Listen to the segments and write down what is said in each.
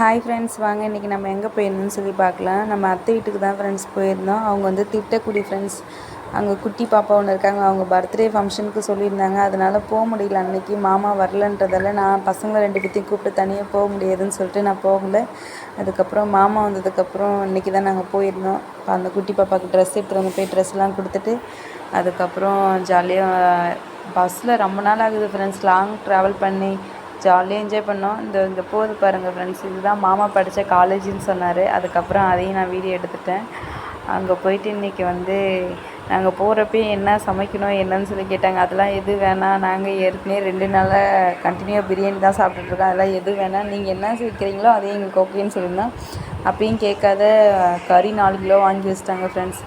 Hi friends, வாங்க இன்றைக்கி நம்ம எங்கே போயிருந்தோம்னு சொல்லி பார்க்கலாம். நம்ம அத்தை வீட்டுக்கு தான் ஃப்ரெண்ட்ஸ் போயிருந்தோம். அவங்க வந்து திட்டக்குடி ஃப்ரெண்ட்ஸ். அங்கே குட்டி பாப்பா ஒன்று இருக்காங்க. அவங்க பர்த்டே ஃபங்க்ஷனுக்கு சொல்லியிருந்தாங்க. அதனால் போக முடியல. அன்றைக்கி மாமா வரலன்றதால நான் பசங்களை 2 பேத்தையும் கூப்பிட்டு தனியாக போக முடியாதுன்னு சொல்லிட்டு நான் போகல. அதுக்கப்புறம் மாமா வந்ததுக்கப்புறம் இன்றைக்கி தான் நாங்கள் போயிருந்தோம். அந்த குட்டி பாப்பாவுக்கு ட்ரெஸ் எடுத்துகிட்டு வந்து போய் ட்ரெஸ்லாம் கொடுத்துட்டு அதுக்கப்புறம் ஜாலியாக பஸ்ஸில் ரொம்ப நாள் ஆகுது ஃப்ரெண்ட்ஸ். லாங் ட்ராவல் பண்ணி ஜாலியாக என்ஜாய் பண்ணோம். இங்கே போகுது பாருங்கள் ஃப்ரெண்ட்ஸ். இதுதான் மாமா படித்த காலேஜுன்னு சொன்னார். அதுக்கப்புறம் அதையும் நான் வீடியோ எடுத்துட்டேன். அங்கே போயிட்டு இன்றைக்கி வந்து நாங்கள் போகிறப்பே என்ன சமைக்கணும் என்னன்னு சொல்லி கேட்டாங்க. அதெல்லாம் எது வேணாம், நாங்கள் ஏற்கனவே 2 நாளாக கண்டினியூவாக பிரியாணி தான் சாப்பிட்டுட்ருக்கோம். அதெல்லாம் எது வேணாம், நீங்கள் என்ன சேர்க்குறீங்களோ அதையும் எங்களுக்கு ஓகேன்னு சொல்லியிருந்தோம். அப்பயும் கேட்காத கறி 4 கிலோ வாங்கி வச்சிட்டாங்க ஃப்ரெண்ட்ஸ்.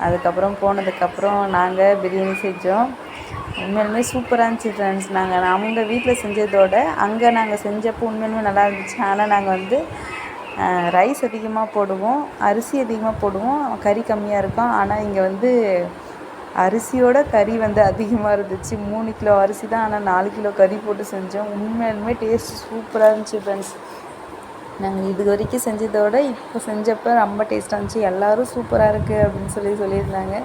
அதுக்கப்புறம் போனதுக்கப்புறம் நாங்கள் பிரியாணி செஞ்சோம். உண்மையிலுமே சூப்பராக இருந்துச்சு ஃப்ரெண்ட்ஸ். அவங்க வீட்டில் செஞ்சதோட அங்கே நாங்கள் செஞ்சப்போ உண்மையிலுமே நல்லா இருந்துச்சு. ஆனால் நாங்கள் வந்து ரைஸ் அதிகமாக போடுவோம், அரிசி அதிகமாக போடுவோம், கறி கம்மியாக இருக்கும். ஆனால் இங்கே வந்து அரிசியோட கறி வந்து அதிகமாக இருந்துச்சு. 3 கிலோ அரிசி தான், ஆனால் 4 கிலோ கறி போட்டு செஞ்சோம். உண்மையிலுமே டேஸ்ட் சூப்பராக இருந்துச்சு ஃப்ரெண்ட்ஸ். நாங்கள் இது வரைக்கும் செஞ்சதோட இப்போ செஞ்சப்போ ரொம்ப டேஸ்ட்டாக இருந்துச்சு. எல்லோரும் சூப்பராக இருக்குது அப்படின்னு சொல்லியிருந்தாங்க.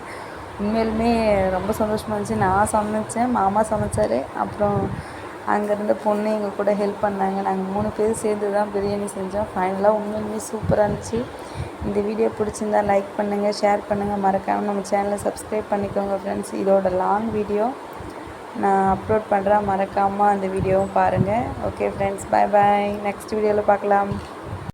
உண்மையிலுமே ரொம்ப சந்தோஷமாக இருந்துச்சு. நான் சமைச்சேன், மாமா சமைச்சார், அப்புறம் அங்கே இருந்த பொண்ணு எங்கள் கூட ஹெல்ப் பண்ணாங்க. நாங்கள் 3 பேர் சேர்ந்து தான் பிரியாணி செஞ்சோம். ஃபைனலாக உண்மையிலுமே சூப்பராக இருந்துச்சு. இந்த வீடியோ பிடிச்சிருந்தா லைக் பண்ணுங்கள், ஷேர் பண்ணுங்கள், மறக்காமல் நம்ம சேனலை சப்ஸ்கிரைப் பண்ணிக்கோங்க ஃப்ரெண்ட்ஸ். இதோட லாங் வீடியோ நான் அப்லோட் பண்ணுறேன், மறக்காமல் அந்த வீடியோவும் பாருங்கள். ஓகே ஃப்ரெண்ட்ஸ், பாய் பாய். நெக்ஸ்ட் வீடியோவில் பார்க்கலாம்.